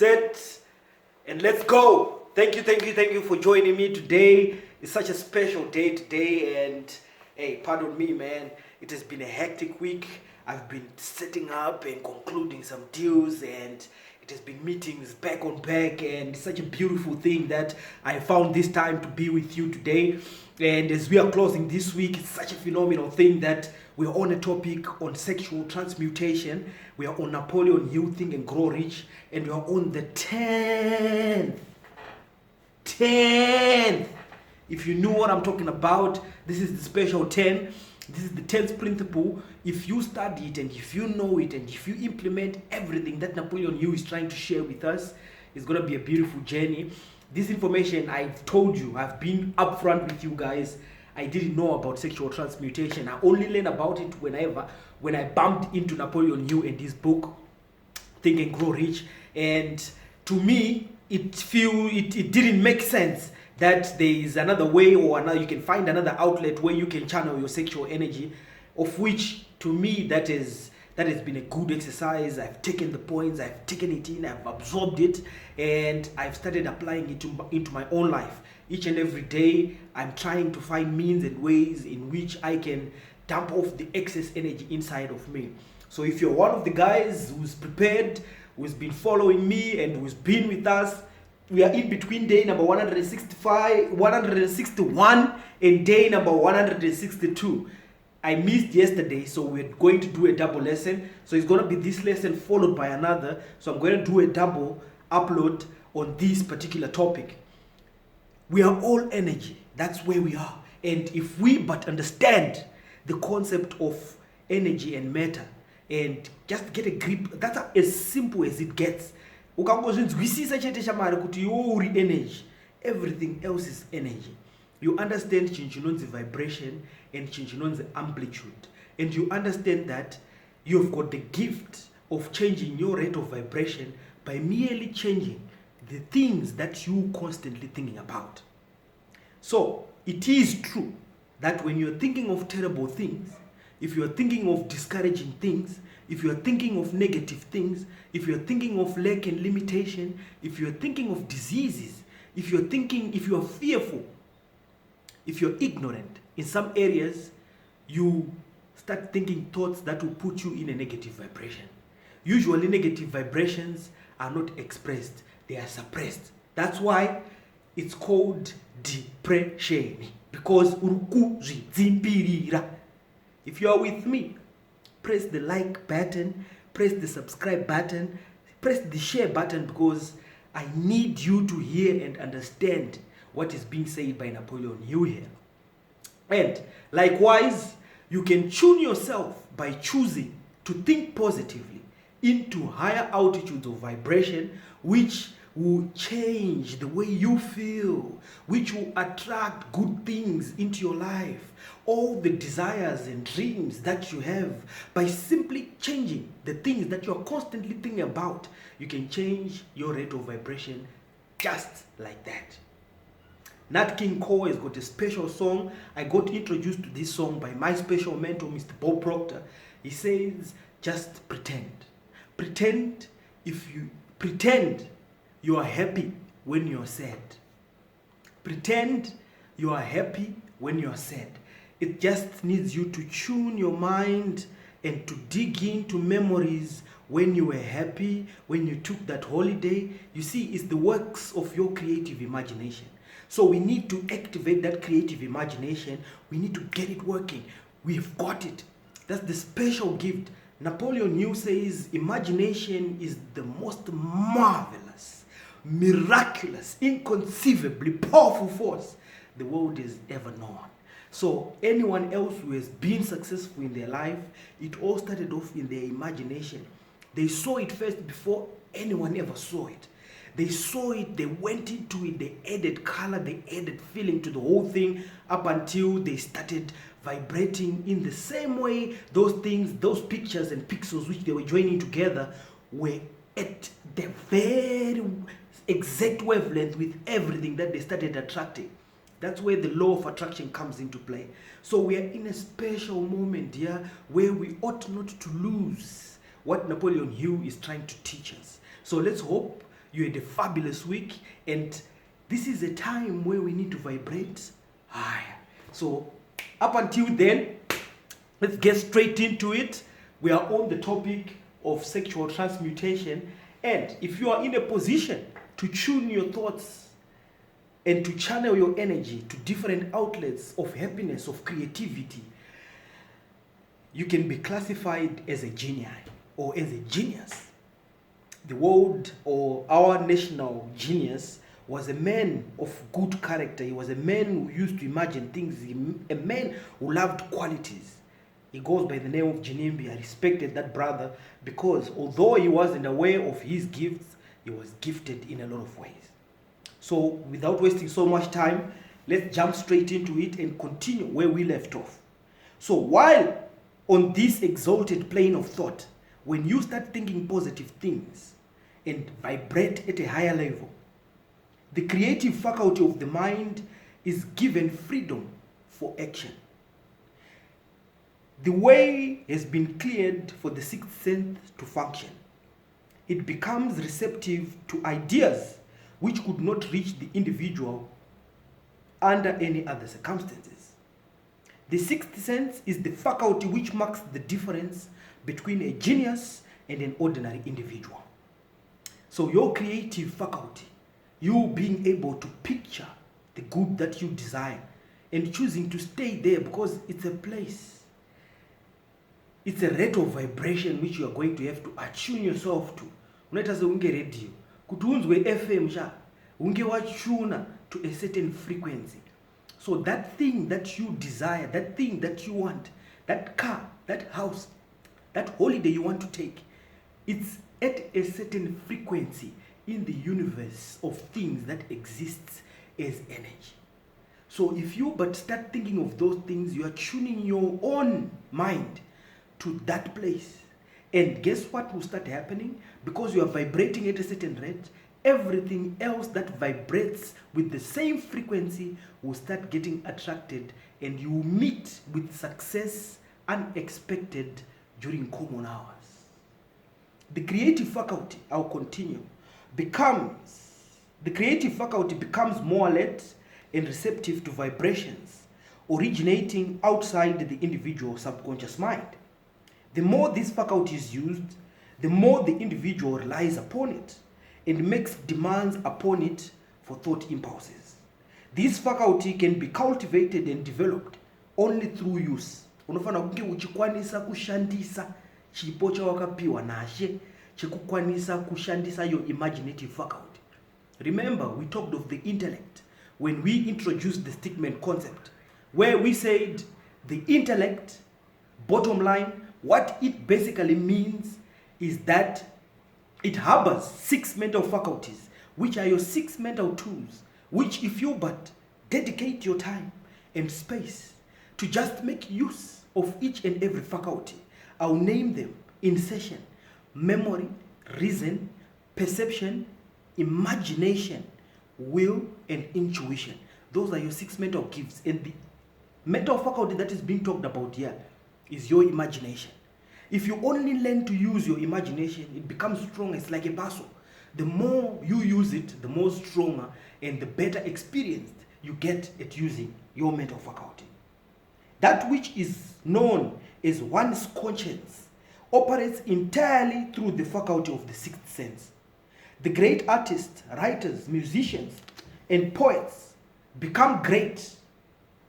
set, and let's go. Thank you for joining me today. It's such a special day today, and hey, pardon me, man. It has been a hectic week. I've been setting up and concluding some deals, and it has been meetings back on back, and it's such a beautiful thing that I found this time to be with you today. And as we are closing this week, it's such a phenomenal thing that we're on a topic on sexual transmutation. We are on Napoleon Hill, Think and Grow Rich, and we are on the 10th. If you knew what I'm talking about, this is the special 10. This is the 10th principle. If you study it and if you know it and if you implement everything that Napoleon Hill is trying to share with us, it's going to be a beautiful journey. This information, I've told you, I've been upfront with you guys. I didn't know about sexual transmutation. I only learned about it when I bumped into Napoleon Hill and his book, Think and Grow Rich. And to me, it didn't make sense that there is another way or another, you can find another outlet where you can channel your sexual energy, of which to me that has been a good exercise. I've taken the points, I've taken it in, I've absorbed it, and I've started applying it into my own life. Each and every day, I'm trying to find means and ways in which I can dump off the excess energy inside of me. So if you're one of the guys who's prepared, who's been following me and who's been with us, we are in between day number 161 and day number 162. I missed yesterday, so we're going to do a double lesson. So it's going to be this lesson followed by another. So I'm going to do a double upload on this particular topic. We are all energy. That's where we are. And if we but understand the concept of energy and matter and just get a grip, that's as simple as it gets. Energy. Everything else is energy. You understand Chinchinon's vibration and Chinchinon's amplitude. And you understand that you've got the gift of changing your rate of vibration by merely changing the things that you constantly thinking about. So it is true that when you're thinking of terrible things, if you're thinking of discouraging things, if you're thinking of negative things, if you're thinking of lack and limitation, if you're thinking of diseases, if you're fearful, if you're ignorant in some areas, you start thinking thoughts that will put you in a negative vibration. Usually negative vibrations are not expressed, they are suppressed. That's why it's called depression, because if you are with me, press the like button, press the subscribe button, press the share button, because I need you to hear and understand what is being said by Napoleon Hill here. And likewise, you can tune yourself by choosing to think positively into higher altitudes of vibration, which will change the way you feel, which will attract good things into your life, all the desires and dreams that you have. By simply changing the things that you're constantly thinking about, you can change your rate of vibration just like that. Nat King Cole has got a special song. I got introduced to this song by my special mentor, Mr. Bob Proctor. He says, just pretend. Pretend you are happy when you're sad. Pretend you are happy when you're sad. It just needs you to tune your mind and to dig into memories when you were happy, when you took that holiday. You see, it's the works of your creative imagination. So we need to activate that creative imagination. We need to get it working. We've got it. That's the special gift. Napoleon Hill says imagination is the most marvelous, miraculous, inconceivably powerful force the world has ever known. So anyone else who has been successful in their life, it all started off in their imagination. They saw it first before anyone ever saw it. They saw it, they went into it, they added color, they added feeling to the whole thing up until they started vibrating in the same way. Those things, those pictures and pixels which they were joining together were at the very exact wavelength with everything that they started attracting. That's where the law of attraction comes into play. So we are in a special moment here where we ought not to lose what Napoleon Hill is trying to teach us. So let's hope You had a fabulous week, and this is a time where we need to vibrate higher. So up until then, let's get straight into it. We are on the topic of sexual transmutation, and if you are in a position to tune your thoughts and to channel your energy to different outlets of happiness, of creativity, you can be classified as a genius or as a genius. The world, or our national genius, was a man of good character. He was a man who used to imagine things, a man who loved qualities. He goes by the name of Jinimbi. I respected that brother because although he wasn't aware of his gifts, he was gifted in a lot of ways. So without wasting so much time, let's jump straight into it and continue where we left off. So while on this exalted plane of thought, when you start thinking positive things and vibrate at a higher level, the creative faculty of the mind is given freedom for action. The way has been cleared for the sixth sense to function. It becomes receptive to ideas which could not reach the individual under any other circumstances. The sixth sense is the faculty which marks the difference between a genius and an ordinary individual. So your creative faculty, you being able to picture the good that you desire and choosing to stay there because it's a place, it's a rate of vibration which you are going to have to attune yourself to. Unaita se unge radio kuti unzwe FM sha unge wachuna to a certain frequency. So that thing that you desire, that thing that you want, that car, that house, that holiday you want to take, it's at a certain frequency in the universe of things that exists as energy. So if you but start thinking of those things, you are tuning your own mind to that place. And guess what will start happening? Because you are vibrating at a certain rate, everything else that vibrates with the same frequency will start getting attracted, and you will meet with success unexpected during common hours. The creative faculty, I'll continue, the creative faculty becomes more alert and receptive to vibrations originating outside the individual subconscious mind. The more this faculty is used, the more the individual relies upon it and makes demands upon it for thought impulses. This faculty can be cultivated and developed only through use. Unofana kunge uchikwanisa kushandisa chipo chawakapiwa nashe chikukwanisa kushandisa your imaginative faculty. Remember, we talked of the intellect when we introduced the statement concept, where we said the intellect, bottom line, what it basically means is that it harbors 6 mental faculties, which are your 6 mental tools, which if you but dedicate your time and space to just make use of each and every faculty, I'll name them in session: memory, reason, perception, imagination, will, and intuition. Those are your 6 mental gifts, and the mental faculty that is being talked about here is your imagination. If you only learn to use your imagination, it becomes strong. It's like a muscle. The more you use it, the more stronger and the better experienced you get at using your mental faculty. That which is known as one's conscience operates entirely through the faculty of the sixth sense. The great artists, writers, musicians, and poets become great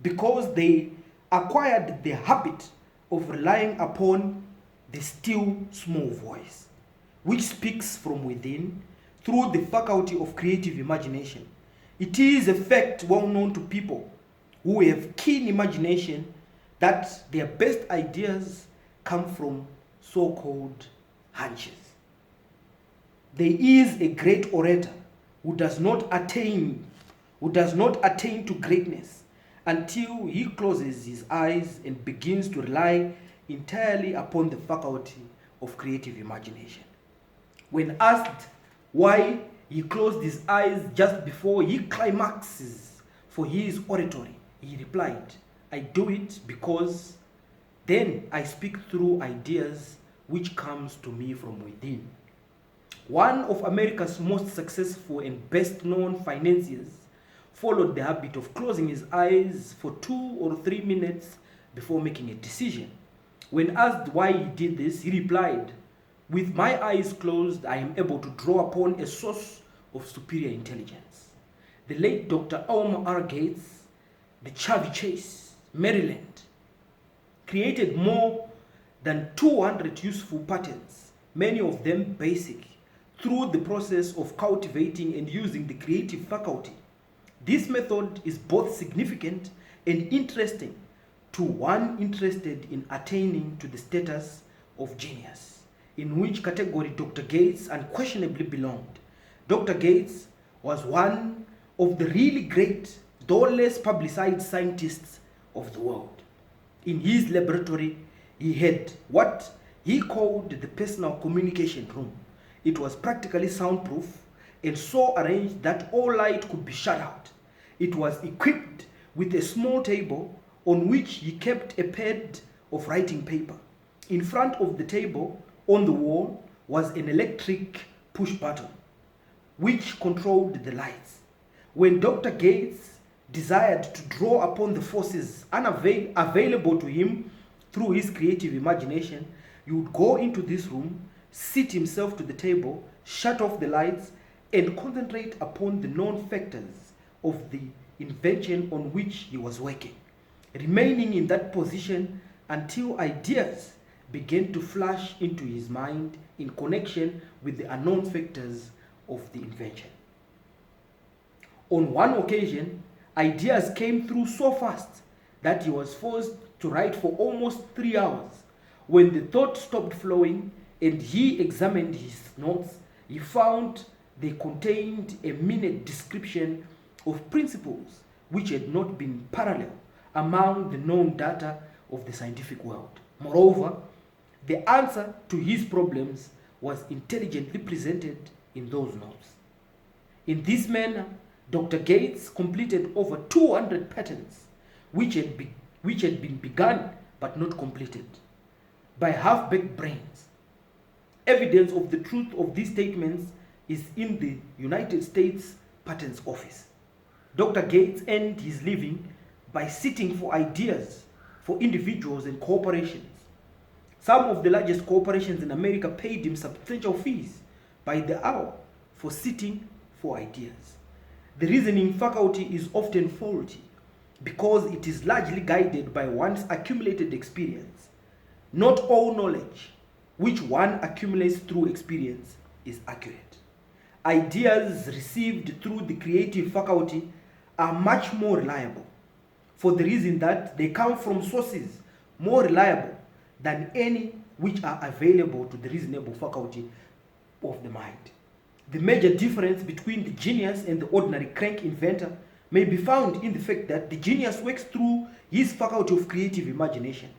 because they acquired the habit of relying upon the still small voice, which speaks from within through the faculty of creative imagination. It is a fact well known to people who have keen imagination that their best ideas come from so-called hunches. There is a great orator who does not attain to greatness until he closes his eyes and begins to rely entirely upon the faculty of creative imagination. When asked why he closed his eyes just before he climaxes for his oratory, he replied, "I do it because then I speak through ideas which comes to me from within." one of America's most successful and best-known financiers, followed the habit of closing his eyes for 2 or 3 minutes before making a decision. When asked why he did this, he replied, "With my eyes closed, I am able to draw upon a source of superior intelligence." The late Dr. Elmer R. Gates, the Chevy Chase, Maryland, created more than 200 useful patterns, many of them basic, through the process of cultivating and using the creative faculty. This method is both significant and interesting to one interested in attaining to the status of genius, in which category Dr. Gates unquestionably belonged. Dr. Gates was one of the really great, though less publicized scientists of the world. In his laboratory, he had what he called the personal communication room. It was practically soundproof and so arranged that all light could be shut out. It was equipped with a small table on which he kept a pad of writing paper. In front of the table, on the wall, was an electric push button which controlled the lights. When Dr. Gates desired to draw upon the forces available to him through his creative imagination, he would go into this room, seat himself to the table, shut off the lights, and concentrate upon the known factors of the invention on which he was working, remaining in that position until ideas began to flash into his mind in connection with the unknown factors of the invention. On one occasion, ideas came through so fast that he was forced to write for almost 3 hours. When the thought stopped flowing and he examined his notes, he found they contained a minute description of principles which had not been parallel among the known data of the scientific world. Moreover, the answer to his problems was intelligently presented in those notes. In this manner, Dr. Gates completed over 200 patents which had been begun but not completed by half-baked brains. Evidence of the truth of these statements is in the United States Patents Office. Dr. Gates earned his living by sitting for ideas for individuals and corporations. Some of the largest corporations in America paid him substantial fees by the hour for sitting for ideas. The reasoning faculty is often faulty because it is largely guided by one's accumulated experience. Not all knowledge which one accumulates through experience is accurate. Ideas received through the creative faculty are much more reliable for the reason that they come from sources more reliable than any which are available to the reasonable faculty of the mind. The major difference between the genius and the ordinary crank inventor may be found in the fact that the genius works through his faculty of creative imagination,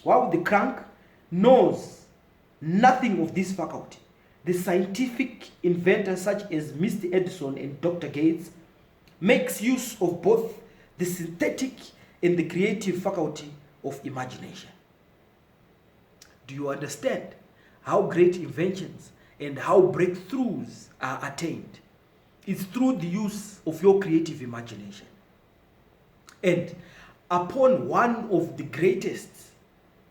while the crank knows nothing of this faculty. The scientific inventor such as Mr. Edison and Dr. Gates makes use of both the synthetic and the creative faculty of imagination. Do you understand how great inventions and how breakthroughs are attained? It's through the use of your creative imagination. And upon one of the greatest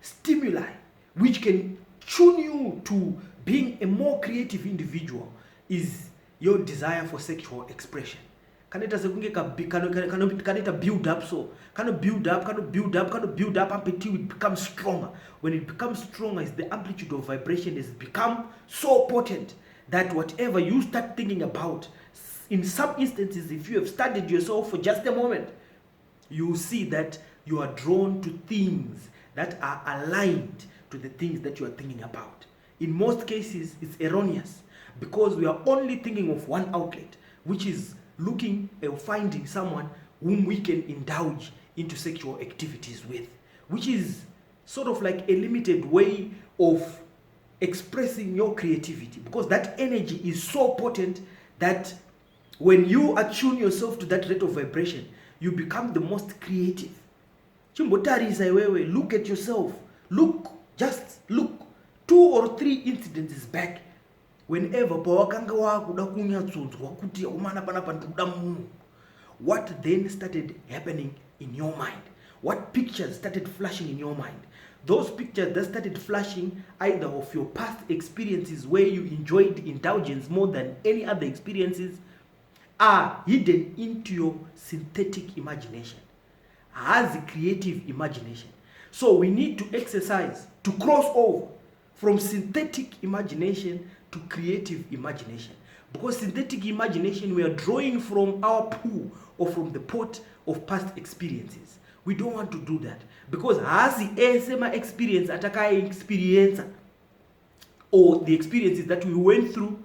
stimuli which can tune you to being a more creative individual is your desire for sexual expression. Kaneta build up, so kind of build up until it becomes stronger. When it becomes stronger, is the amplitude of vibration has become so potent that whatever you start thinking about, in some instances, if you have studied yourself for just a moment, you will see that you are drawn to things that are aligned to the things that you are thinking about. In most cases, it's erroneous because we are only thinking of one outlet, which is looking and finding someone whom we can indulge into sexual activities with, which is sort of like a limited way of expressing your creativity, because that energy is so potent that when you attune yourself to that rate of vibration, you become the most creative. Look at yourself. Just look. 2 or 3 incidences back, whenever pawakanga wakuda kunyatsonzwa kuti umana panapa ndikuda munhu, what then started happening in your mind? What pictures started flashing in your mind? Those pictures that started flashing either of your past experiences where you enjoyed indulgence more than any other experiences are hidden into your synthetic imagination, as a creative imagination. So we need to exercise to cross over from synthetic imagination to creative imagination. Because synthetic imagination, we are drawing from our pool or from the pot of past experiences. We don't want to do that. Because as the same experience atakaye experience, or the experiences that we went through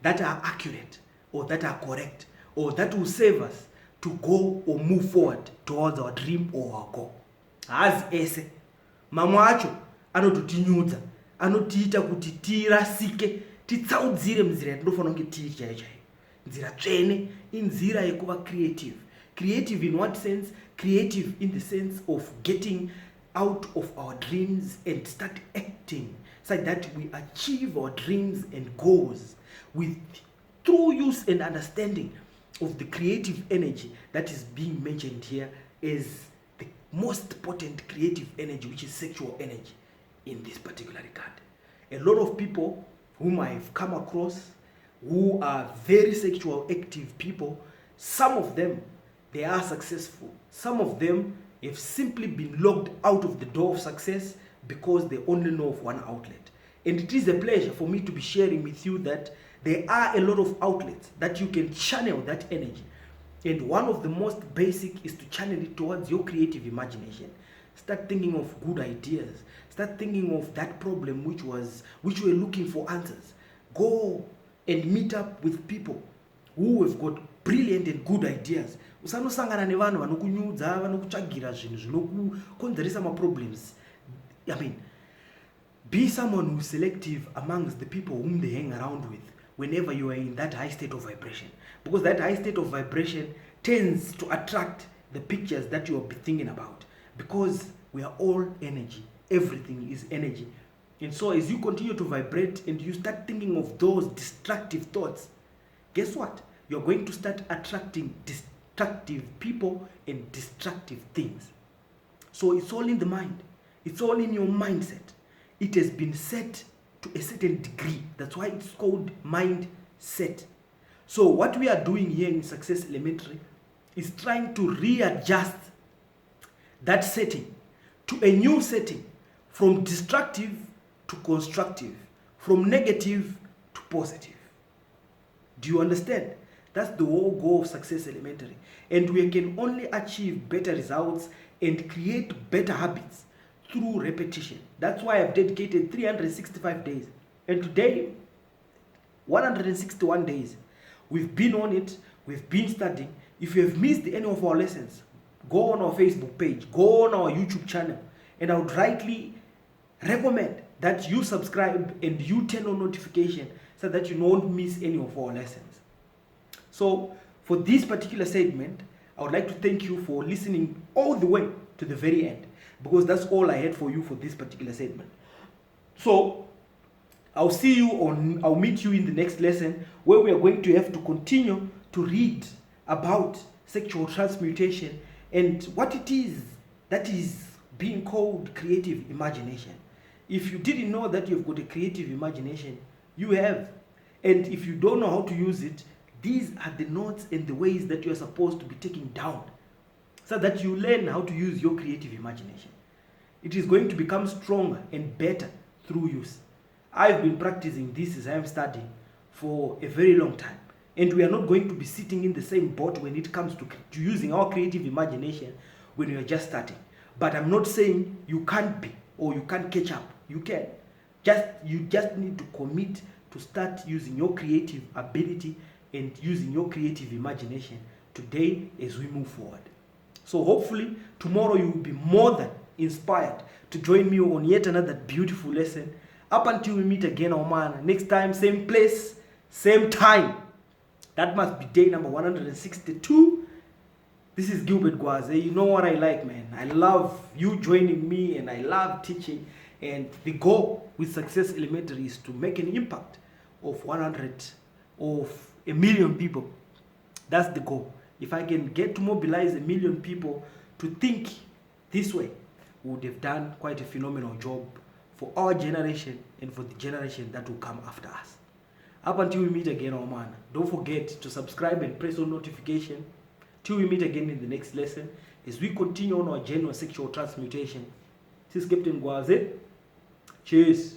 that are accurate or that are correct or that will save us to go or move forward towards our dream or our goal. As ese mamwe acho anototinyudza, anotiita kuti tirasike, titsaudzire mnzira yatinofanira kunge tiri chaiyo chaiyo. Nzira tsvene inzira yekuva creative. Creative in what sense? Creative in the sense of getting out of our dreams and start acting so that we achieve our dreams and goals with true use and understanding of the creative energy that is being mentioned here as the most potent creative energy, which is sexual energy in this particular regard. A lot of people whom I have come across who are very sexual active people, some of them, they are successful. Some of them have simply been locked out of the door of success because they only know of one outlet. And it is a pleasure for me to be sharing with you that there are a lot of outlets that you can channel that energy. And one of the most basic is to channel it towards your creative imagination. Start thinking of good ideas. Start thinking of that problem which you were looking for answers. Go and meet up with people who have got brilliant and good ideas. Usanosangana nevanhu vanokunyudza, vanokutsvagira zvinhu zvinokukonzeresa problems. I mean, be someone who's selective amongst the people whom they hang around with whenever you are in that high state of vibration. Because that high state of vibration tends to attract the pictures that you are thinking about. Because we are all energy. Everything is energy. And so as you continue to vibrate and you start thinking of those destructive thoughts, guess what? You're going to start attracting destructive people and destructive things. So it's all in the mind. It's all in your mindset. It has been set to a certain degree. That's why it's called mindset. So what we are doing here in Success Elementary is trying to readjust that setting to a new setting, from destructive to constructive, from negative to positive. Do you understand? That's the whole goal of Success Elementary. And we can only achieve better results and create better habits through repetition. That's why I've dedicated 365 days. And today, 161 days. We've been on it. We've been studying. If you have missed any of our lessons, go on our Facebook page, go on our YouTube channel, and I would rightly recommend that you subscribe and you turn on notification so that you don't miss any of our lessons. So for this particular segment, I would like to thank you for listening all the way to the very end, because that's all I had for you for this particular segment. So I'll meet you in the next lesson, where we are going to have to continue to read about sexual transmutation and what it is that is being called creative imagination. If you didn't know that you've got a creative imagination, you have. And if you don't know how to use it, these are the notes and the ways that you are supposed to be taking down so that you learn how to use your creative imagination. It is going to become stronger and better through use. I've been practicing this as I am studying for a very long time. And we are not going to be sitting in the same boat when it comes to using our creative imagination when we are just starting. But I'm not saying you can't be or you can't catch up. You can. You just need to commit to start using your creative ability and using your creative imagination today as we move forward. So hopefully tomorrow you will be more than inspired to join me on yet another beautiful lesson. Up until we meet again, oh man, next time, same place, same time. That must be day number 162. This is Gilbert Gwaze. You know what I like, man. I love you joining me and I love teaching. And the goal with Success Elementary is to make an impact of 100, of 1,000,000 people. That's the goal. If I can get to mobilize 1,000,000 people to think this way, we would have done quite a phenomenal job for our generation and for the generation that will come after us. Up until we meet again, Oman, don't forget to subscribe and press on notification. Till we meet again in the next lesson, as we continue on our journey of sexual transmutation. This is Captain Gwaze. Cheers.